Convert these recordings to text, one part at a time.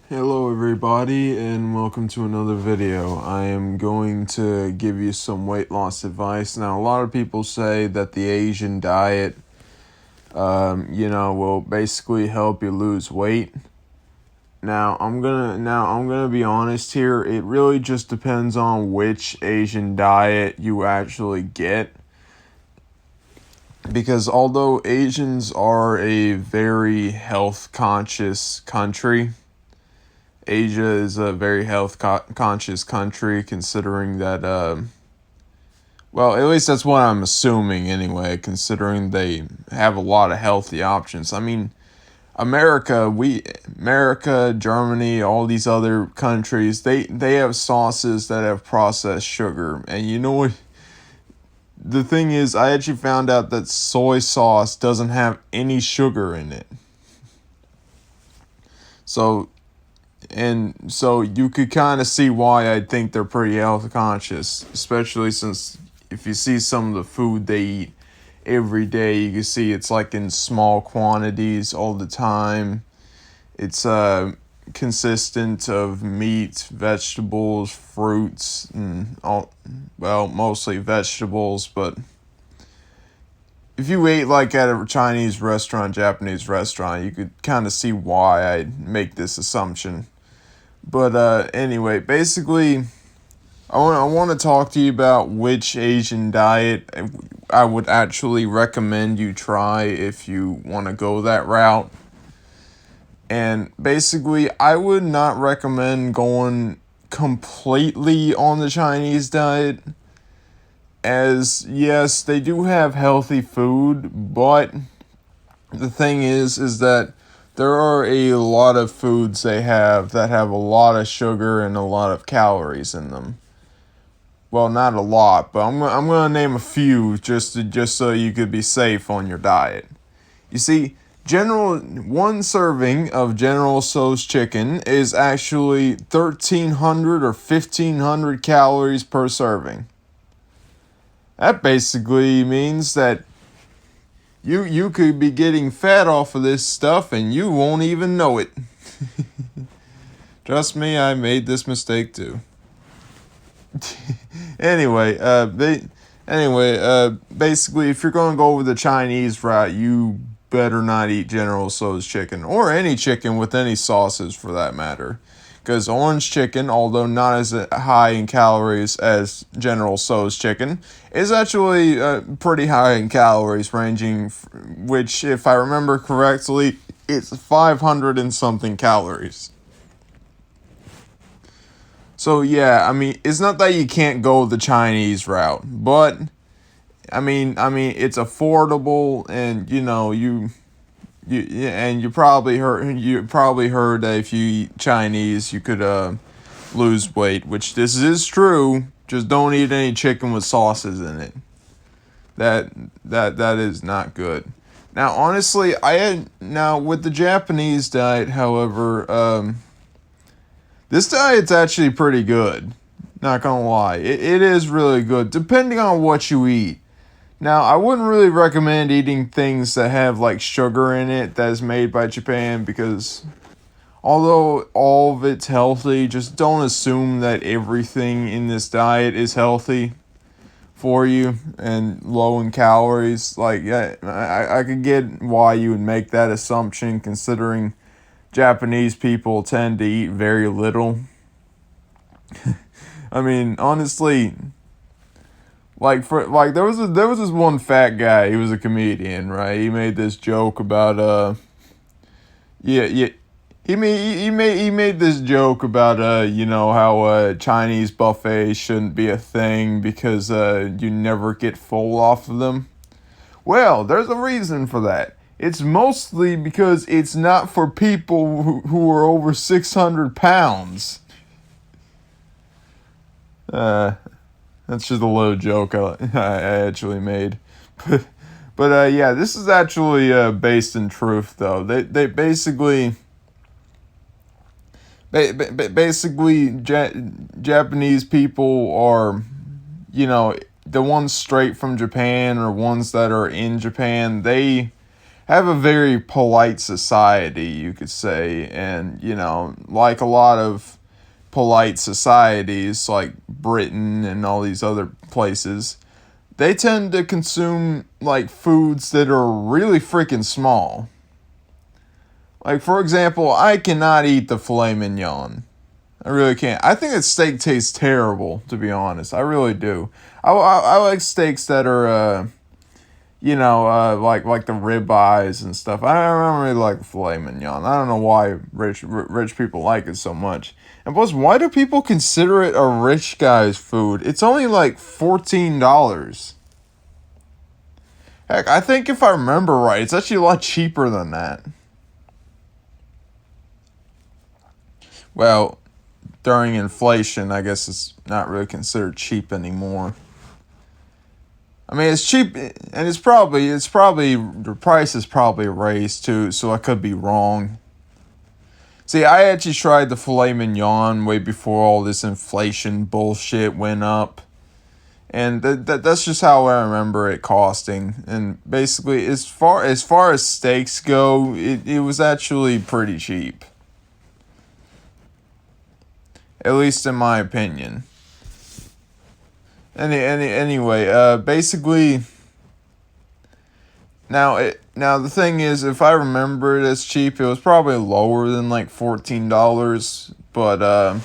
Hello everybody and welcome to another video. I am going to give you some weight loss advice. Now a lot of people say that the Asian diet will basically help you lose weight. Now I'm gonna be honest here. It really just depends on which Asian diet you actually get. Because although Asians are a very health conscious country, Asia is a very conscious country, considering that, well, at least that's what I'm assuming anyway, considering they have a lot of healthy options. I mean, America, Germany, all these other countries, they have sauces that have processed sugar. And you know what? The thing is, I actually found out that soy sauce doesn't have any sugar in it. So so you could kind of see why I think they're pretty health conscious, especially since if you see some of the food they eat every day, you can see it's like in small quantities all the time. It's consistent of meat, vegetables, fruits, and mostly vegetables, but if you ate like at a Chinese restaurant, Japanese restaurant, you could kind of see why I make this assumption. But anyway, basically, I want to talk to you about which Asian diet I would actually recommend you try if you want to go that route. And basically, I would not recommend going completely on the Chinese diet, as yes, they do have healthy food, but the thing is that there are a lot of foods they have that have a lot of sugar and a lot of calories in them. Well, not a lot, but I'm gonna name a few just so you could be safe on your diet. You see, one serving of General Tso's chicken is actually 1,300 or 1,500 calories per serving. That basically means that you could be getting fat off of this stuff and you won't even know it. Trust me, I made this mistake too. Anyway, basically, if you're going to go with the Chinese route, you better not eat General Tso's chicken, or any chicken with any sauces for that matter. Because orange chicken, although not as high in calories as General Tso's chicken, is actually pretty high in calories, which, if I remember correctly, it's 500 and something calories. So yeah, I mean, it's not that you can't go the Chinese route, but I mean, it's affordable, and you probably heard that if you eat Chinese, you could lose weight, which this is true. Just don't eat any chicken with sauces in it. That is not good. Now, honestly, now with the Japanese diet, however, this diet's actually pretty good. Not gonna lie, it is really good, depending on what you eat. Now, I wouldn't really recommend eating things that have like sugar in it that is made by Japan, because although all of it's healthy, just don't assume that everything in this diet is healthy for you and low in calories. Like, yeah, I could get why you would make that assumption, considering Japanese people tend to eat very little. I mean, honestly, there was this one fat guy. He was a comedian, right? He made this joke about yeah. He made this joke about how Chinese buffets shouldn't be a thing because you never get full off of them. Well, there's a reason for that. It's mostly because it's not for people who are over 600 pounds. Uh, that's just a little joke I actually made. But yeah, this is actually based in truth, though. They basically. Basically, Japanese people are, the ones straight from Japan or ones that are in Japan, they have a very polite society, you could say, and like a lot of polite societies like Britain and all these other places, they tend to consume like foods that are really freaking small. Like, for example, I cannot eat the filet mignon. I really can't. I think that steak tastes terrible, to be honest. I really do. I like steaks that are like the rib eyes and stuff. I don't really like filet mignon. I don't know why rich people like it so much. And plus, why do people consider it a rich guy's food? It's only like $14. Heck, I think if I remember right, it's actually a lot cheaper than that. Well, during inflation, I guess it's not really considered cheap anymore. I mean, it's cheap, and it's probably the price is probably raised too, so I could be wrong. See, I actually tried the filet mignon way before all this inflation bullshit went up, and that's just how I remember it costing. And basically, as far as steaks go, it was actually pretty cheap, at least in my opinion. Anyway, basically, now the thing is, if I remember it as cheap, it was probably lower than like $14. But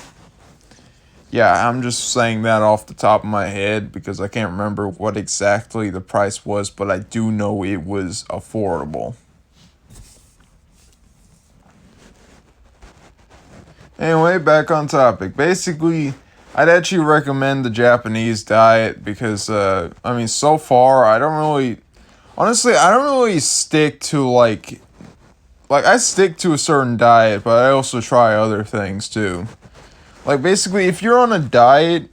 yeah, I'm just saying that off the top of my head because I can't remember what exactly the price was, but I do know it was affordable. Anyway, back on topic. Basically, I'd actually recommend the Japanese diet because, so far, I don't really stick to, I stick to a certain diet, but I also try other things, too. Like, basically, if you're on a diet,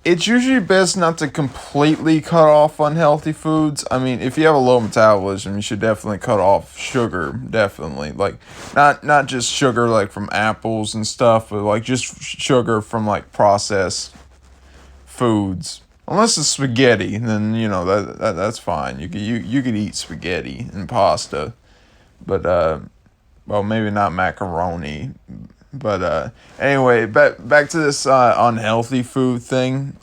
it's usually best not to completely cut off unhealthy foods. I mean, if you have a low metabolism, you should definitely cut off sugar, definitely. Like, not just sugar, like, from apples and stuff, but, like, just sugar from, like, processed foods. Unless it's spaghetti, then, that's fine. You could eat spaghetti and pasta. But, well, maybe not macaroni. But anyway, back to this unhealthy food thing.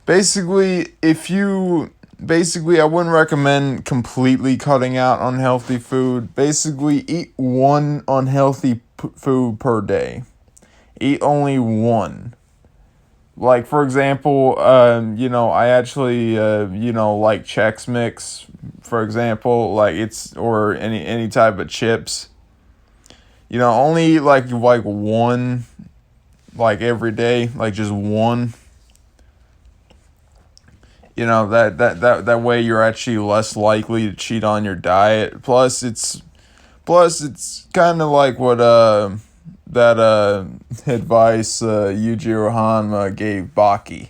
Basically, I wouldn't recommend completely cutting out unhealthy food. Basically, eat one unhealthy food per day. Eat only one. Like, for example, I actually, like Chex Mix, for example, or any type of chips. Only eat like one, like every day, like just one. That way you're actually less likely to cheat on your diet. Plus it's kind of like what that advice Yujiro Hanma gave Baki.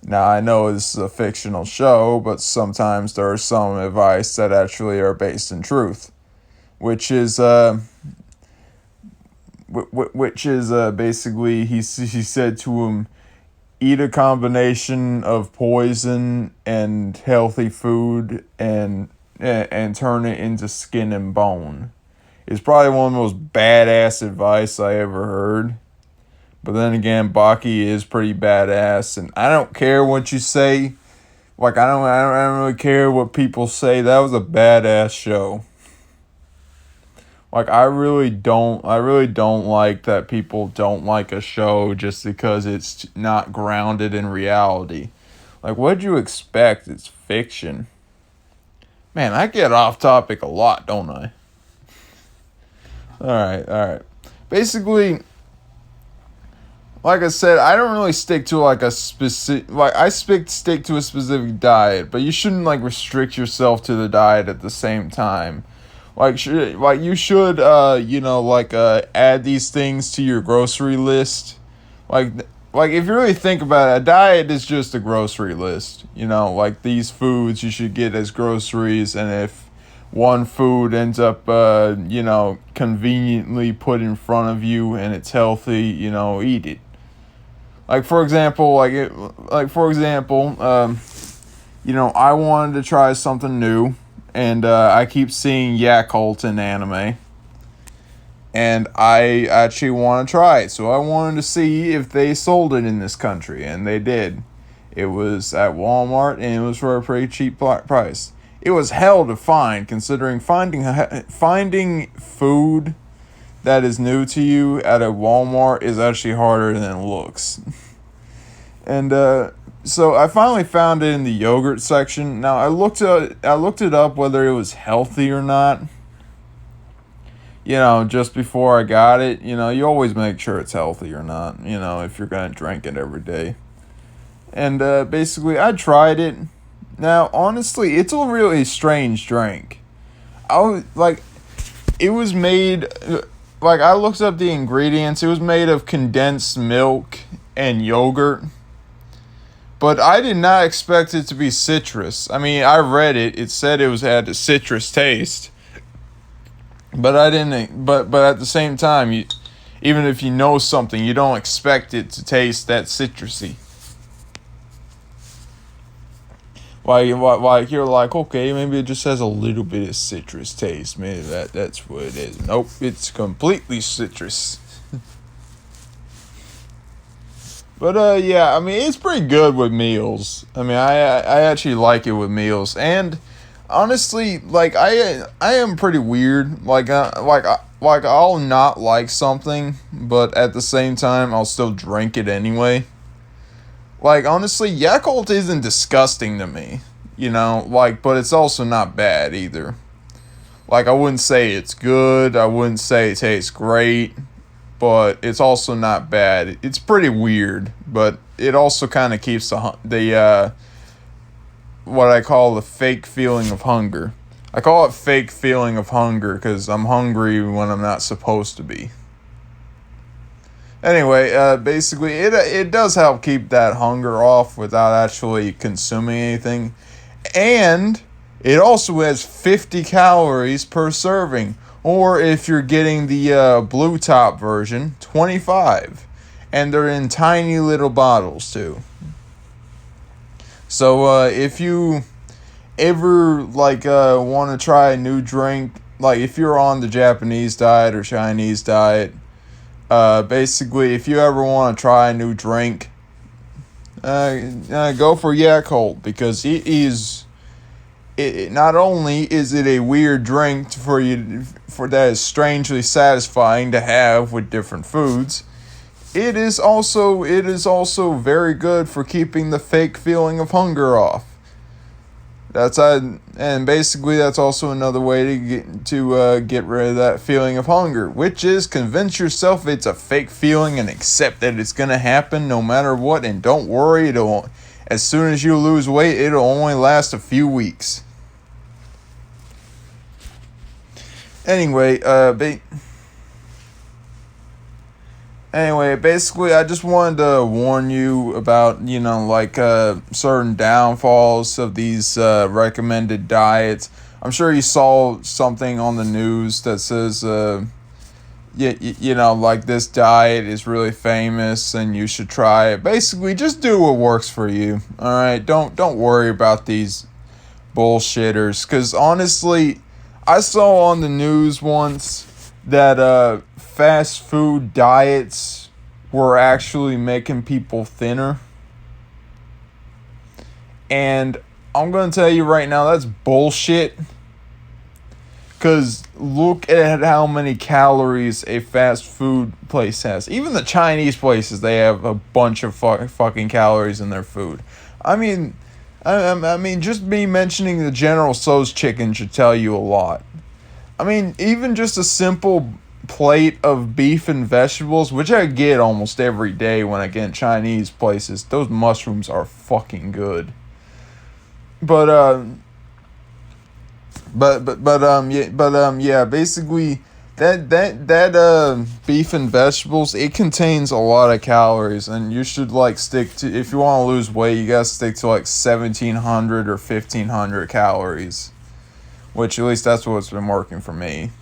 Now I know this is a fictional show, but sometimes there are some advice that actually are based in truth. Which is basically he said to him, eat a combination of poison and healthy food and turn it into skin and bone. It's probably one of the most badass advice I ever heard. But then again, Baki is pretty badass, and I don't care what you say. Like I don't really care what people say. That was a badass show. Like, I really don't like that people don't like a show just because it's not grounded in reality. Like, what'd you expect? It's fiction. Man, I get off topic a lot, don't I? Alright. Basically, like I said, I don't really stick to like a specific, I stick to a specific diet, but you shouldn't like restrict yourself to the diet at the same time. You should add these things to your grocery list. Like if you really think about it, a diet is just a grocery list. Like these foods you should get as groceries, and if one food ends up conveniently put in front of you and it's healthy, eat it. For example, I wanted to try something new, and I keep seeing Yakult in anime, and I actually want to try it. So I wanted to see if they sold it in this country, and they did. It was at Walmart, and it was for a pretty cheap price. It was hell to find, considering finding food that is new to you at a Walmart is actually harder than it looks. And so I finally found it in the yogurt section. Now I looked it up whether it was healthy or not. Just before I got it, you always make sure it's healthy or not, if you're going to drink it every day. And basically, I tried it. Now, honestly, it's a really strange drink. It was made, I looked up the ingredients. It was made of condensed milk and yogurt. But I did not expect it to be citrus. I mean, I read it. It said had a citrus taste. But I didn't. But at the same time, even if you know something, you don't expect it to taste that citrusy. Like you're like, okay, maybe it just has a little bit of citrus taste. Maybe that's what it is. Nope, it's completely citrus. But yeah, I mean, it's pretty good with meals. I mean, I actually like it with meals, and honestly, I am pretty weird. I'll not like something, but at the same time, I'll still drink it anyway. Honestly, Yakult isn't disgusting to me, but it's also not bad either. I wouldn't say it's good. I wouldn't say it tastes great. But it's also not bad. It's pretty weird, but it also kind of keeps the what I call the fake feeling of hunger. I call it fake feeling of hunger because I'm hungry when I'm not supposed to be. Anyway, basically, it does help keep that hunger off without actually consuming anything, and it also has 50 calories per serving. Or if you're getting the blue top version, 25. And they're in tiny little bottles too. So if you ever want to try a new drink, if you're on the Japanese diet or Chinese diet, basically if you ever want to try a new drink, go for Yakult because it is. Not only is it a weird drink that is strangely satisfying to have with different foods, it is also very good for keeping the fake feeling of hunger off. And basically that's also another way to get rid of that feeling of hunger, which is convince yourself it's a fake feeling and accept that it's gonna happen no matter what, and don't worry, as soon as you lose weight, it'll only last a few weeks. Anyway, basically, I just wanted to warn you about, certain downfalls of these recommended diets. I'm sure you saw something on the news that says, this diet is really famous and you should try it. Basically, just do what works for you. All right, don't worry about these bullshitters, because honestly, I saw on the news once that fast food diets were actually making people thinner. And I'm going to tell you right now, that's bullshit. Because look at how many calories a fast food place has. Even the Chinese places, they have a bunch of fucking calories in their food. I mean, just me mentioning the General Tso's chicken should tell you a lot. I mean, even just a simple plate of beef and vegetables, which I get almost every day when I get in Chinese places, those mushrooms are fucking good. Yeah, basically that beef and vegetables, it contains a lot of calories, and you should stick to, if you want to lose weight, you gotta stick to 1,700 or 1,500 calories, which at least that's what's been working for me.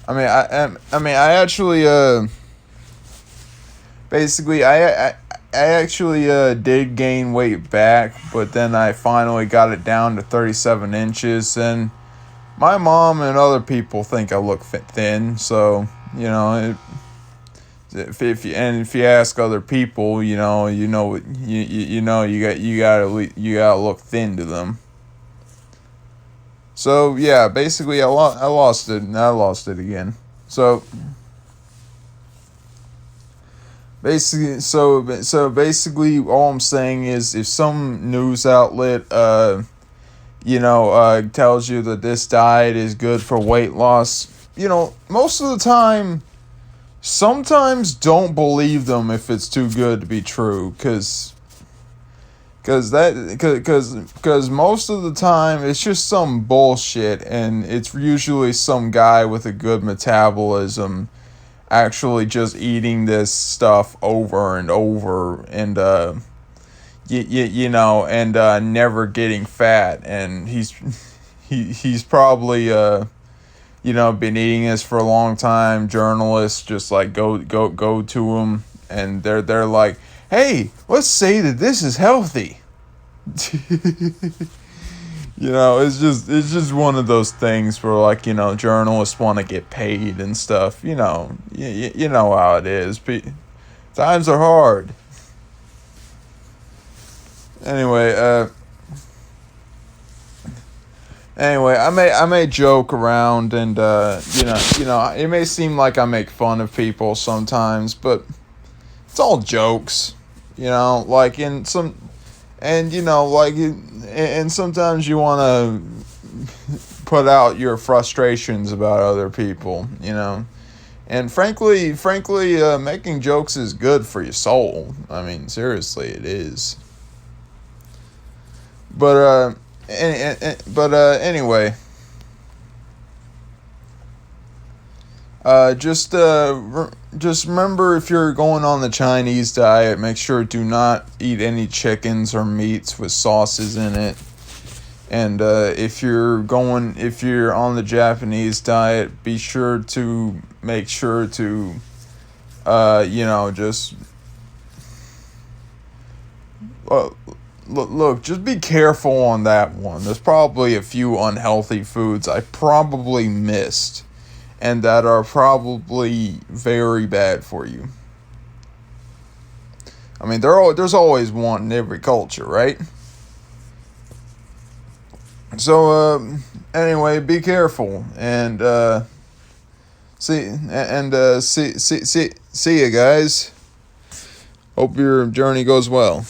I actually basically I actually did gain weight back, but then I finally got it down to 37 inches, and my mom and other people think I look thin. So if you ask other people, you gotta look thin to them. So yeah, basically I lost it and I lost it again. So basically all I'm saying is if some news outlet tells you that this diet is good for weight loss, most of the time, sometimes don't believe them if it's too good to be true, because most of the time it's just some bullshit, and it's usually some guy with a good metabolism actually just eating this stuff over and over, and never getting fat, and he's probably been eating this for a long time. Journalists just like go to him, and they're like, hey, let's say that this is healthy. It's just one of those things where, like, journalists want to get paid and stuff. You know how it is. Times are hard. Anyway, I may joke around, and it may seem like I make fun of people sometimes, but it's all jokes. Like in some, and and sometimes you want to put out your frustrations about other people. And frankly, making jokes is good for your soul. I mean, seriously, it is. But anyway, just remember, if you're going on the Chinese diet, make sure do not eat any chickens or meats with sauces in it. And if you're on the Japanese diet, be sure to make sure to just look, just be careful on that one. There's probably a few unhealthy foods I probably missed, and that are probably very bad for you. I mean, there's always one in every culture, right? So, anyway, be careful, and see you guys. Hope your journey goes well.